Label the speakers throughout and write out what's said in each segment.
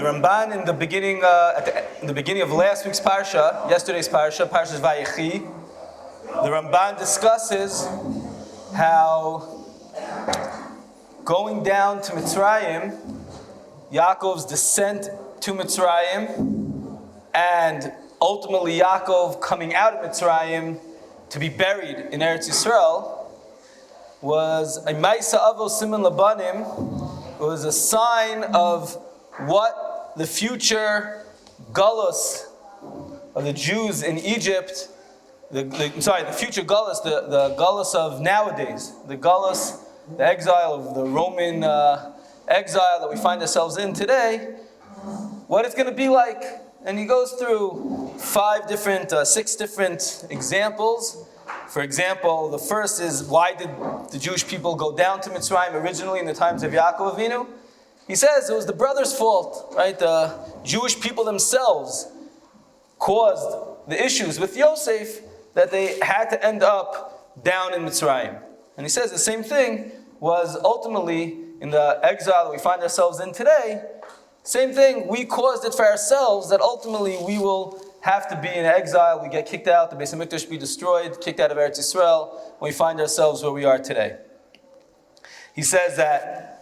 Speaker 1: Ramban in the beginning of last week's parsha, yesterday's parsha, Parshas Vayechi, the Ramban discusses how going down to Mitzrayim, Yaakov's descent to Mitzrayim, and ultimately Yaakov coming out of Mitzrayim to be buried in Eretz Yisrael was a Maisa Avos Siman Labanim. It was a sign of what the future Galus of the Jews in Egypt, the future Galus, the Galus of nowadays, the Galus, the exile of the Roman exile that we find ourselves in today, what it's going to be like. And he goes through six different examples. For example, the first is, why did the Jewish people go down to Mitzrayim originally in the times of Yaakov Avinu? He says it was the brothers' fault, right? The Jewish people themselves caused the issues with Yosef that they had to end up down in Mitzrayim. And he says the same thing was ultimately in the exile that we find ourselves in today. Same thing, we caused it for ourselves, that ultimately we will have to be in exile, we get kicked out, the Beis HaMikdash be destroyed, kicked out of Eretz Yisrael, when we find ourselves where we are today. He says that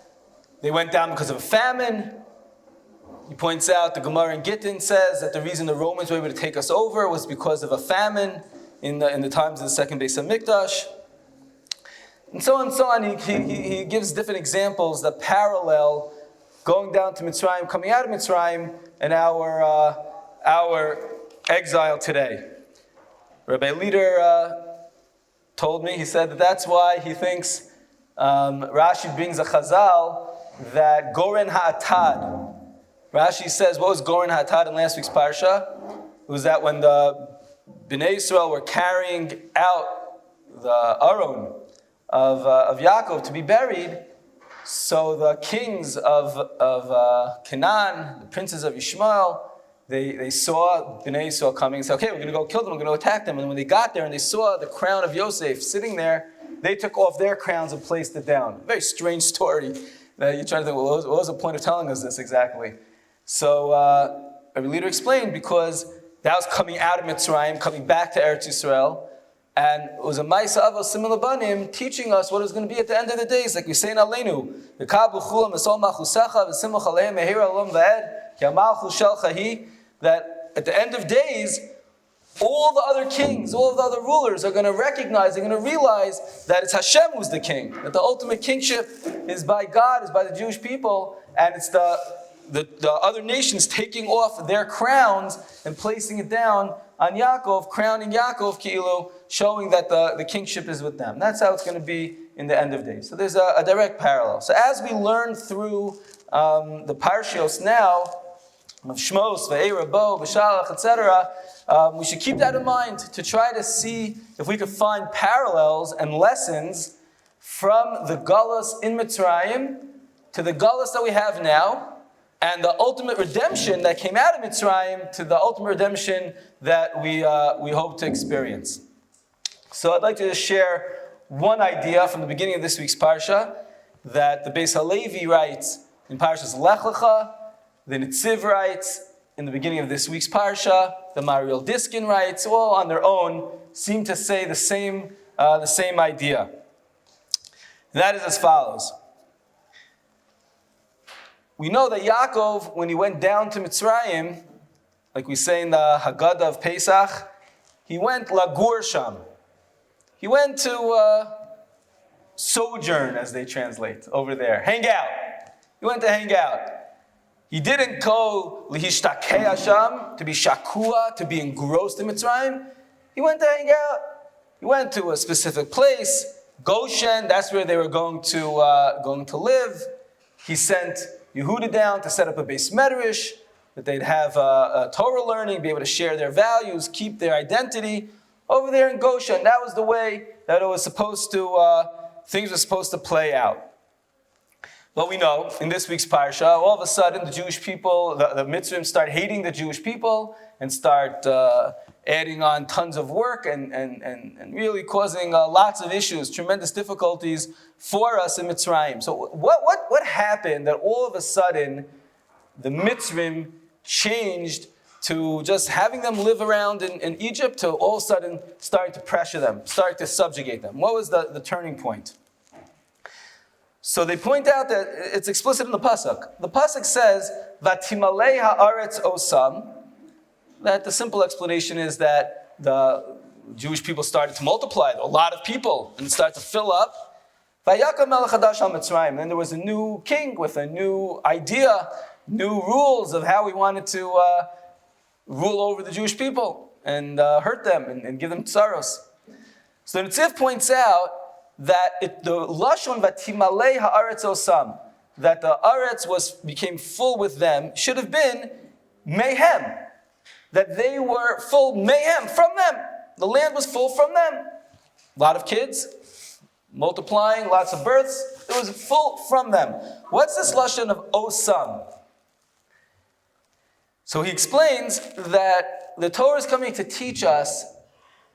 Speaker 1: they went down because of a famine. He points out, the Gemara in Gittin says that the reason the Romans were able to take us over was because of a famine in the times of the second Beis HaMikdash. And so on. He gives different examples that parallel going down to Mitzrayim, coming out of Mitzrayim, and our exile today. Rabbi Leader told me, he said that's why he thinks Rashi brings a chazal that Goren Ha'atad. Rashi says, what was Goren Ha'atad in last week's parsha? It was that when the Bnei Yisrael were carrying out the Aron of Yaakov to be buried, so the kings of Canaan, the princes of Ishmael, they saw Bnei Yisrael coming and said, okay, we're going to go kill them, we're going to attack them. And when they got there and they saw the crown of Yosef sitting there, they took off their crowns and placed it down. Very strange story that you're trying to think, well, what was the point of telling us this exactly? So a leader explained, because that was coming out of Mitzrayim, coming back to Eretz Yisrael, and it was a Maisa Avos Siman Labanim teaching us what it was going to be at the end of the days, like we say in Aleinu, that at the end of days, all the other kings, all the other rulers are going to recognize, they're going to realize that it's Hashem who's the king, that the ultimate kingship is by God, is by the Jewish people, and it's the other nations taking off their crowns and placing it down on Yaakov, crowning Yaakov Ki'ilu, showing that the kingship is with them. That's how it's going to be in the end of days. So there's a direct parallel. So as we learn through the Parshios now, of Shemos, Ve'era, Bo, B'Shalach, etc., we should keep that in mind to try to see if we could find parallels and lessons from the Galus in Mitzrayim to the Galus that we have now, and the ultimate redemption that came out of Mitzrayim to the ultimate redemption that we hope to experience. So I'd like to just share one idea from the beginning of this week's Parsha that the Beis HaLevi writes in Parshas Lech Lecha, the Nitziv writes in the beginning of this week's Parsha, the Mariel Diskin writes, all on their own seem to say the same idea. And that is as follows. We know that Yaakov, when he went down to Mitzrayim, like we say in the Haggadah of Pesach, he went lagur sham. He went to sojourn, as they translate over there. Hang out. He went to hang out. He didn't go lihishtakei Hashem, to be shakua, to be engrossed in Mitzrayim. He went to hang out. He went to a specific place, Goshen. That's where they were going to live. He sent Yehuda down to set up a Beis Medrash, that they'd have a Torah learning, be able to share their values, keep their identity over there in Goshen. That was the way that it was supposed to, things were supposed to play out. But we know, in this week's Parsha, all of a sudden the Jewish people, the Mitzrayim start hating the Jewish people and start adding on tons of work and really causing lots of issues, tremendous difficulties for us in Mitzrayim. So what happened that all of a sudden the Mitzrim changed to just having them live around in Egypt to all of a sudden starting to pressure them, starting to subjugate them? What was the turning point? So they point out that it's explicit in the Pasuk. The Pasuk says, Vatimalei ha'aretz osam, that the simple explanation is that the Jewish people started to multiply, a lot of people, and started to fill up. Vayakam melech hadash al Mitzrayim. Then there was a new king with a new idea, new rules of how he wanted to rule over the Jewish people and hurt them and give them tsaros. So the Netziv points out that the lashon vatimalei haaretz osam, that the aretz became full with them, should have been mayhem, that they were full mayhem from them. The land was full from them. A lot of kids, multiplying, lots of births. It was full from them. What's this lashon of osam? So he explains that the Torah is coming to teach us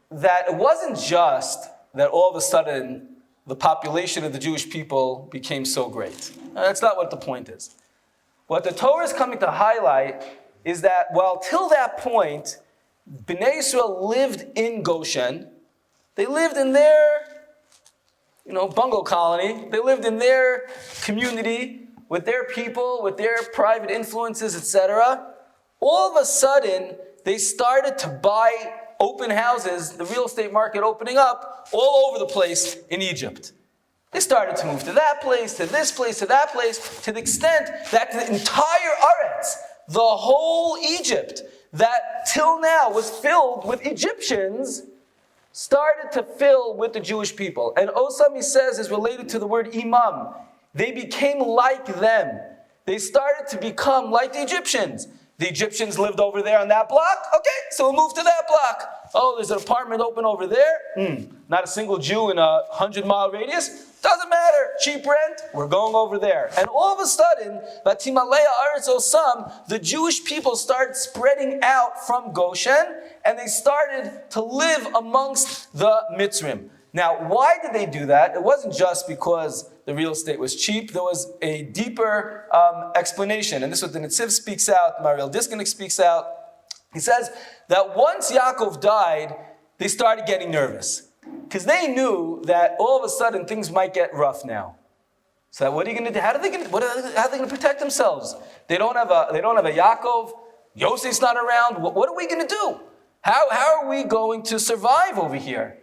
Speaker 1: that it wasn't just that all of a sudden the population of the Jewish people became so great. That's not what the point is. What the Torah is coming to highlight is that while till that point, Bnei Yisrael lived in Goshen, they lived in their, bungalow colony, they lived in their community, with their people, with their private influences, etc. All of a sudden, they started to buy open houses, the real estate market opening up all over the place in Egypt. They started to move to that place, to this place, to that place, to the extent that the entire Aretz, the whole Egypt, that till now was filled with Egyptians, started to fill with the Jewish people. And Osam, he says, is related to the word imam. They became like them. They started to become like the Egyptians. The Egyptians lived over there on that block. Okay, so we'll move to that block. Oh, there's an apartment open over there. Not a single Jew in a 100-mile radius. Doesn't matter. Cheap rent. We're going over there. And all of a sudden, Vatimalei haaretz osam, the Jewish people started spreading out from Goshen, and they started to live amongst the Mitzrim. Now, why did they do that? It wasn't just because the real estate was cheap. There was a deeper explanation. And this is what the Netziv speaks out, Mariel Diskinik speaks out. He says that once Yaakov died, they started getting nervous. Because they knew that all of a sudden things might get rough now. So what are you going to do? How are they going to protect themselves? They don't have a Yaakov. Yosef's not around. What are we going to do? How are we going to survive over here?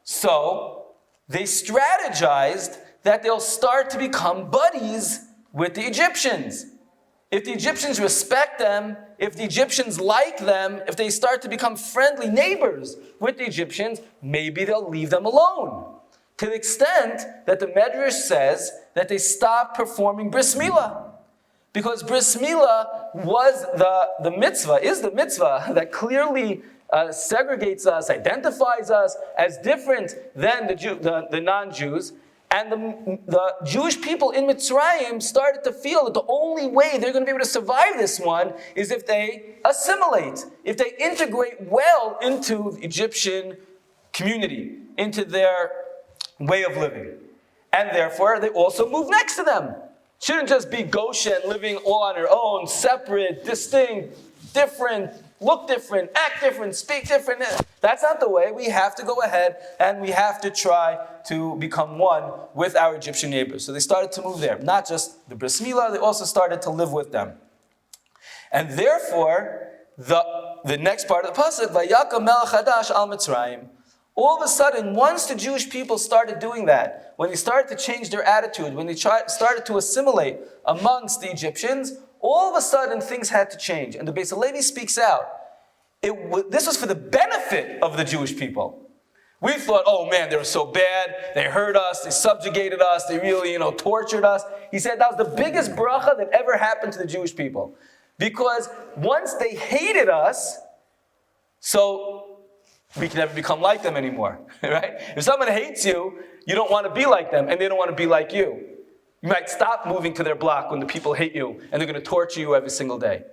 Speaker 1: So they strategized that they'll start to become buddies with the Egyptians. If the Egyptians respect them, if the Egyptians like them, if they start to become friendly neighbors with the Egyptians, maybe they'll leave them alone. To the extent that the Medrash says that they stopped performing bris milah. Because bris milah was the mitzvah, is the mitzvah that clearly segregates us, identifies us as different than the non-Jews. And the Jewish people in Mitzrayim started to feel that the only way they're going to be able to survive this one is if they assimilate, if they integrate well into the Egyptian community, into their way of living. And therefore, they also move next to them. Shouldn't just be Goshen living all on their own, separate, distinct, different, look different, act different, speak different. That's not the way. We have to go ahead and we have to try to become one with our Egyptian neighbors. So they started to move there. Not just the bris milah, they also started to live with them. And therefore, the next part of the pasuk, Vayakam melech hadash al Mitzrayim. All of a sudden, once the Jewish people started doing that, when they started to change their attitude, when they started to assimilate amongst the Egyptians, all of a sudden things had to change. And the Beis Halevi speaks out. This was for the benefit of the Jewish people. We thought, oh man, they were so bad. They hurt us. They subjugated us. They really, tortured us. He said that was the biggest bracha that ever happened to the Jewish people. Because once they hated us, so we can never become like them anymore, right? If someone hates you, you don't want to be like them, and they don't want to be like you. You might stop moving to their block when the people hate you, and they're going to torture you every single day.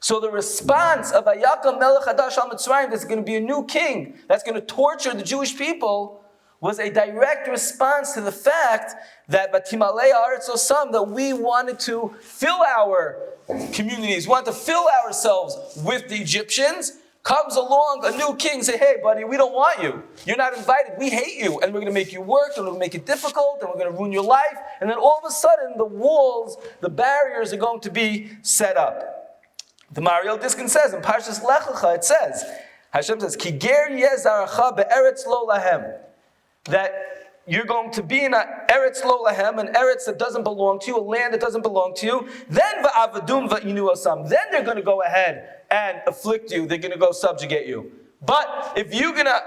Speaker 1: So the response of Vayakam melech hadash al Mitzrayim, there's going to be a new king that's going to torture the Jewish people, was a direct response to the fact that Vatimalei Haaretz Osam, that we wanted to fill our communities, wanted to fill ourselves with the Egyptians. Comes along a new king, say, hey buddy, we don't want you. You're not invited. We hate you. And we're going to make you work, and we're going to make it difficult, and we're going to ruin your life. And then all of a sudden, the walls, the barriers are going to be set up. The Mariel Diskin says, in Parshas Lech Lecha, it says, Hashem says, Ki ger yeh zaracha be'eretz lo lahem. That you're going to be in an eretz lo lahem, an eretz that doesn't belong to you, a land that doesn't belong to you. Then va'avadum va'inu osam. Then they're going to go ahead and afflict you. They're going to go subjugate you. But if you're going to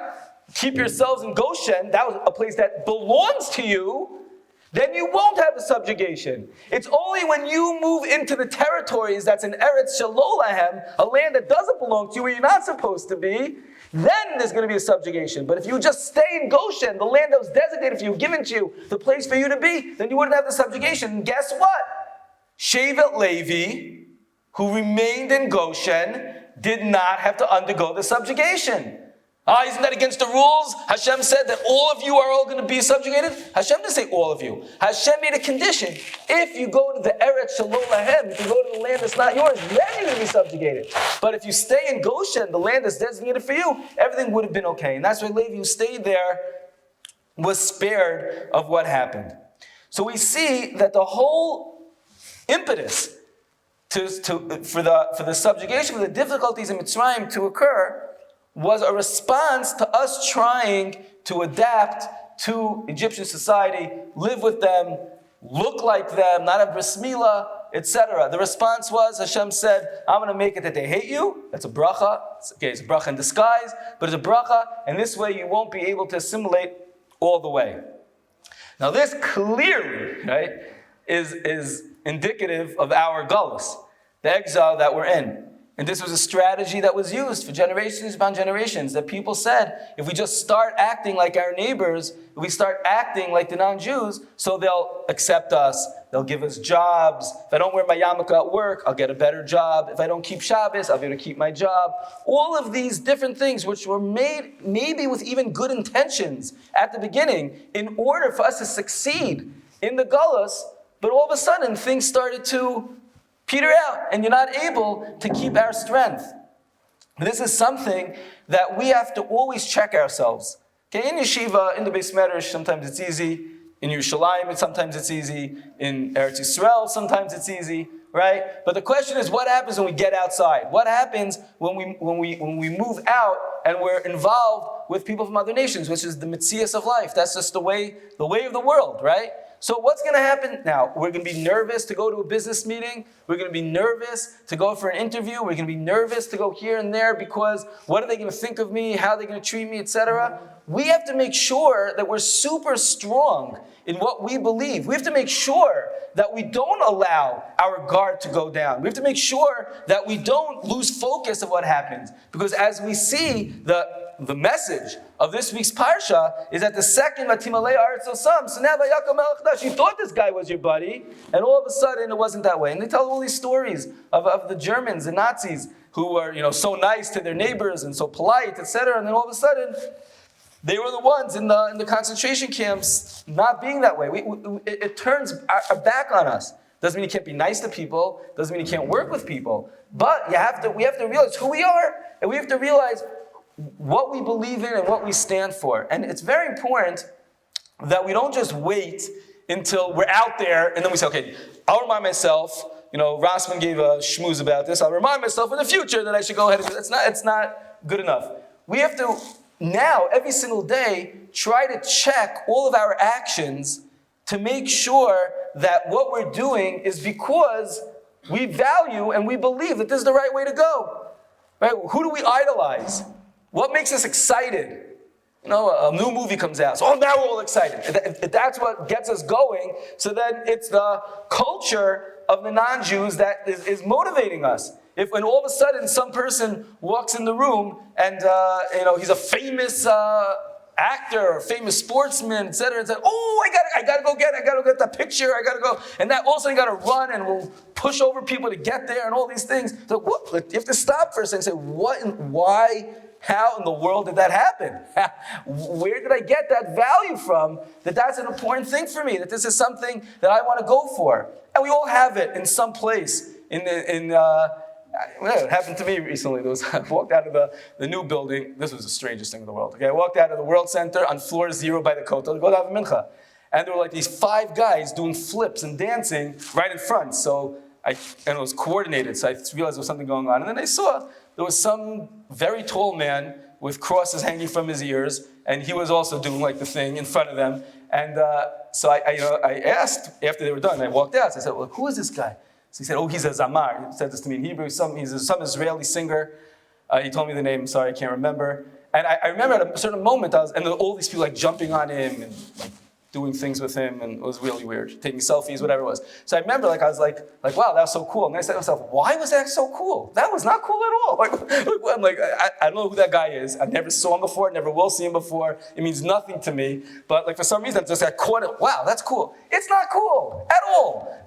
Speaker 1: keep yourselves in Goshen, that was a place that belongs to you, then you won't have a subjugation. It's only when you move into the territories that's in Eretz Shelo Lahem, a land that doesn't belong to you, where you're not supposed to be, then there's going to be a subjugation. But if you just stay in Goshen, the land that was designated for you, given to you, the place for you to be, then you wouldn't have the subjugation. And guess what? Shevet Levi, who remained in Goshen, did not have to undergo the subjugation. Isn't that against the rules? Hashem said that all of you are all going to be subjugated. Hashem didn't say all of you. Hashem made a condition. If you go to the Eretz Shelo Lahem, if you go to the land that's not yours, then you're going to be subjugated. But if you stay in Goshen, the land that's designated for you, everything would have been okay. And that's why Levi, who stayed there, was spared of what happened. So we see that the whole impetus for the subjugation, for the difficulties in Mitzrayim to occur, was a response to us trying to adapt to Egyptian society, live with them, look like them, not have bris milah, etc. The response was, Hashem said, I'm going to make it that they hate you. That's a bracha. It's a bracha in disguise, but it's a bracha, and this way you won't be able to assimilate all the way. Now this clearly, right, is indicative of our galus, the exile that we're in. And this was a strategy that was used for generations upon generations, that people said, if we just start acting like our neighbors, if we start acting like the non-Jews, so they'll accept us, they'll give us jobs. If I don't wear my yarmulke at work, I'll get a better job. If I don't keep Shabbos, I'll be able to keep my job. All of these different things, which were made maybe with even good intentions at the beginning, in order for us to succeed in the galus, but all of a sudden things started to peter out, and you're not able to keep our strength. This is something that we have to always check ourselves. Okay, in yeshiva, in the Beis Medrash, sometimes it's easy. In Yerushalayim, sometimes it's easy. In Eretz Yisrael, sometimes it's easy, right? But the question is, what happens when we get outside? What happens when we move out and we're involved with people from other nations, which is the mitzias of life? That's just the way of the world, right? So what's going to happen now? We're going to be nervous to go to a business meeting. We're going to be nervous to go for an interview. We're going to be nervous to go here and there because what are they going to think of me? How are they going to treat me, etc.? We have to make sure that we're super strong in what we believe. We have to make sure that we don't allow our guard to go down. We have to make sure that we don't lose focus of what happens. Because as we see, the message of this week's parsha is that the second Vatimalei Haaretz Osam, so now Vayakom Melech Dash, you thought this guy was your buddy, and all of a sudden it wasn't that way. And they tell all these stories of the Germans, the Nazis, who were so nice to their neighbors and so polite, etc. And then all of a sudden, they were the ones in the concentration camps not being that way. It turns our back on us. Doesn't mean you can't be nice to people. Doesn't mean you can't work with people. But we have to realize who we are, and we have to realize what we believe in and what we stand for. And it's very important that we don't just wait until we're out there and then we say, okay, I'll remind myself, Rossman gave a schmooze about this, I'll remind myself in the future that I should go ahead and do it. It's not good enough. We have to now, every single day, try to check all of our actions to make sure that what we're doing is because we value and we believe that this is the right way to go. Right? Who do we idolize? What makes us excited? A new movie comes out. So, now we're all excited. If that's what gets us going. So then it's the culture of the non-Jews that is motivating us. When all of a sudden some person walks in the room and he's a famous actor or famous sportsman, etc. Oh, I gotta go get that picture. I gotta go, and that also you gotta run and we'll push over people to get there and all these things. So what? You have to stop for a second and say, what and why? How in the world did that happen? Where did I get that value from? That's an important thing for me. That this is something that I want to go for, and we all have it in some place. Well, it happened to me recently. I walked out of the new building. This was the strangest thing in the world. Okay, I walked out of the World Center on floor 0 by the Kotel to go to have a mincha. And there were like these 5 guys doing flips and dancing right in front. And it was coordinated, so I realized there was something going on. And then I saw there was some very tall man with crosses hanging from his ears, and he was also doing like the thing in front of them. And so I asked after they were done. I walked out. So I said, "Well, who is this guy?" So he said, "Oh, he's a zamar." He said this to me in Hebrew. He's some Israeli singer. He told me the name. Sorry, I can't remember. And I remember at a certain moment, and all these people like jumping on him and like doing things with him, and it was really weird, taking selfies, whatever it was. So I remember, I was like, wow, that was so cool. And I said to myself, why was that so cool? That was not cool at all. I'm like, I don't know who that guy is. I never saw him before, never will see him before. It means nothing to me. But for some reason, I just got caught it. Wow, that's cool. It's not cool at all.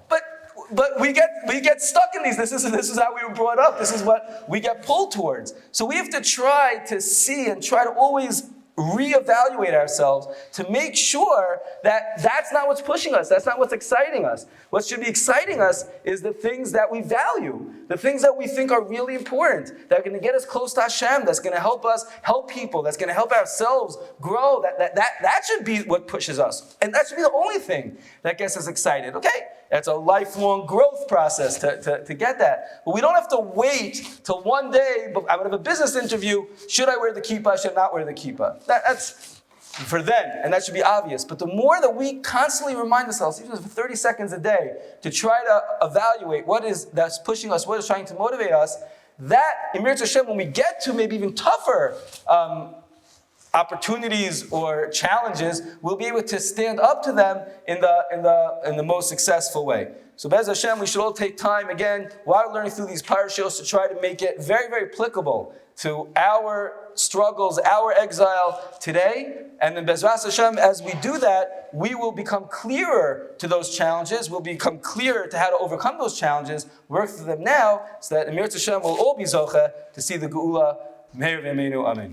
Speaker 1: But we get stuck in these. This is how we were brought up. This is what we get pulled towards. So we have to try to see and try to always reevaluate ourselves to make sure that that's not what's pushing us. That's not what's exciting us. What should be exciting us is the things that we value, the things that we think are really important, that are going to get us close to Hashem, that's going to help us help people, that's going to help ourselves grow. That should be what pushes us. And that should be the only thing that gets us excited. Okay? That's a lifelong growth process to get that. But we don't have to wait till one day, I would have a business interview, should I wear the kippah, should I not wear the kippah? That's for then, and that should be obvious. But the more that we constantly remind ourselves, even for 30 seconds a day, to try to evaluate what is that's pushing us, what is trying to motivate us, that, in Mir Hashem, when we get to maybe even tougher opportunities or challenges, we'll be able to stand up to them in the most successful way. So Bez Hashem, we should all take time again while learning through these parashos to try to make it very, very applicable to our struggles, our exile today. And then Bez Hashem, as we do that, we will become clearer to those challenges. We'll become clearer to how to overcome those challenges, work through them now, so that Emir Hashem will all be zocheh to see the geula. Meir v'emeinu, amen.